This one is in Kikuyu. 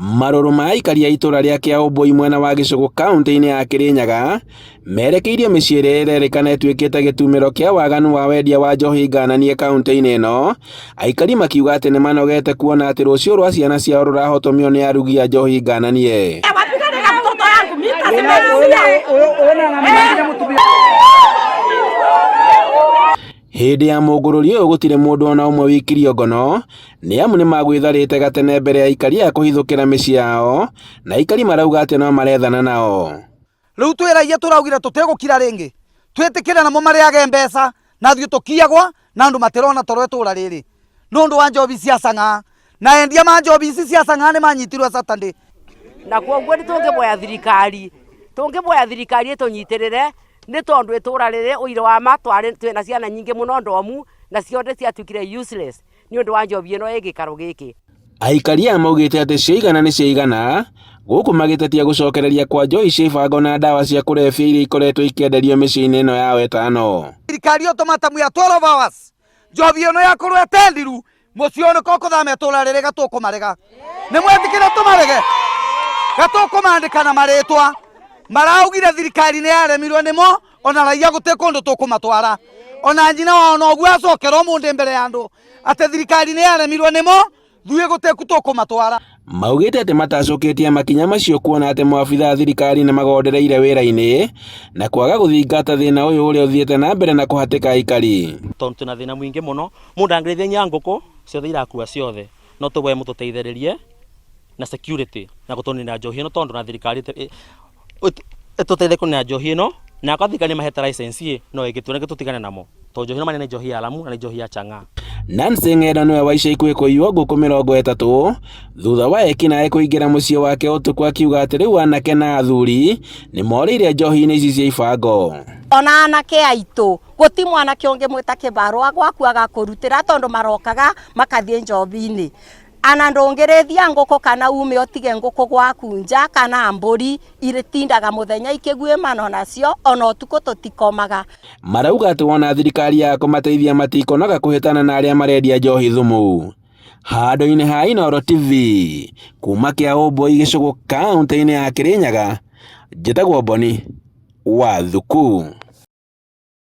Marũrũ ma aikari a itũra rĩa Kĩaũmbũi mwena wa Gĩcũgũ kaunti-inĩ ya Kĩrĩnyaga merekeirie mĩciĩ ĩrĩa ĩrerĩkana ĩtuĩkĩte gĩtumĩro kĩa waganu wa wendia wa njohi ngananie kaunti-inĩ ĩno, aikari makiuga atĩ nĩmanogete kuona atĩ rũciũ rwa ciana ciao rũrahotomio nĩ arugi a njohi ngananie. Hĩndĩ ya mũngũrũri ũyũ gũtirĩ mũndũ ona ũmwe wikirio ngono, nĩ amu nĩmagwĩtharĩte gatene mbere ya aikari a kũhithũkĩra mĩciĩ yao, na aikari marauga atĩ no marethana nao. Rĩu twĩragia tũraugire tũtegũkira rĩngĩ twĩtĩkĩre namo marĩage mbeca na thiĩ tũkiyagwa na andũ matirona toro itũra rĩrĩ nũndũ wa njobi cia Chang'a, na endia ma njobi ici cia Chang'a nĩmanyitirwo Saturday. Na kuoguo nĩtũngĩboya thirikari ĩtũnyitĩrĩre nĩ tondũ itũra rĩrĩ ũira wa ma twĩna ciana nyingĩ mũno ndomu na ciothe ciatuĩkire useless nĩ ũndũ wa njobi ĩno ĩgĩkaro gĩkĩ. Aikari aya maugĩte atĩ ciaigana nĩ ciaigana, gũkũ magĩtetia gũcokereria kwa njohi cia ibango na ndawa cia kũrebia iria ikoretwo ikĩenderio mĩciĩ-inĩ ĩno yao ĩtano. Thirikari otomatamuya 12 hours njobi ĩno yakorwo etendiru mũciĩ ũyũ nĩko kũthama itũra rĩrĩ gatũkũmarega. Nĩmwetĩkĩra tũmarege gatũkũmandĩkana marĩtwa maraugire thirikari nĩ yaremirwo nĩmo ona raia gũtĩ kũndũ tũkũmatwara, ona nyina wao noguo acokerwo mũndĩ mbere ya andũ atĩ thirikari nĩ yaremirwo nĩmo thuĩ gũtĩ tũkũmatwara. Maugĩte atĩ matacũkĩtie makinya macio kuona atĩ maabitha thirikari nĩmagondereire wĩra-inĩ na kwaga gũthingata thĩna ũyũ ũrĩa ũthiĩte na mbere na kũhatĩka aikari. Tondũ twĩna thĩna mũingĩ mũno, mũndũ angĩrĩithia nyangũkũ ciothe irakua ciothe, no tũboe mũtũteithĩrĩrie na security na gũtũnina njohi ĩno tondũ na thirikari ĩtũteithie kũnina njohi ĩno na akathikania mahete license no ĩgĩtuoneke tũtigane namo tondũ njohi ĩno manene njohi ya Lamu na njohi ya Chang'a. Nancy Ng'endo nĩwe wa ica ikuhĩ kũiywo ngũkũ 30 thutha wa ekinaĩ kũingĩra mũciĩ wake ũtukũ akiuga atĩ rĩu anake na athuri nĩmorĩire njohi-inĩ ici cia ibango. Ona anake aitũ gũti mwanake ũngĩmwĩta kĩbarũa gwakuaga kũrutĩra tondũ marokaga makathiĩ njobi-inĩ. Ana ndũngĩrĩithia ngũkũ kana ume ũtige ngũkũ gwaku nja kana mbũri iritindaga mũthenya ikĩguĩmana nacio ona ũtukũ tũtikomaga. Marauga atĩ wona thirikari ya kũmateithia matikonaga kũhĩtana na arĩa marendia njohi thumu. Handũ-inĩ ha Inooro TV kuma Kĩaũmbũi Gĩcũgũ kaunti-inĩ ya Kĩrĩnyaga, njĩtagwo Boni wa Thuku.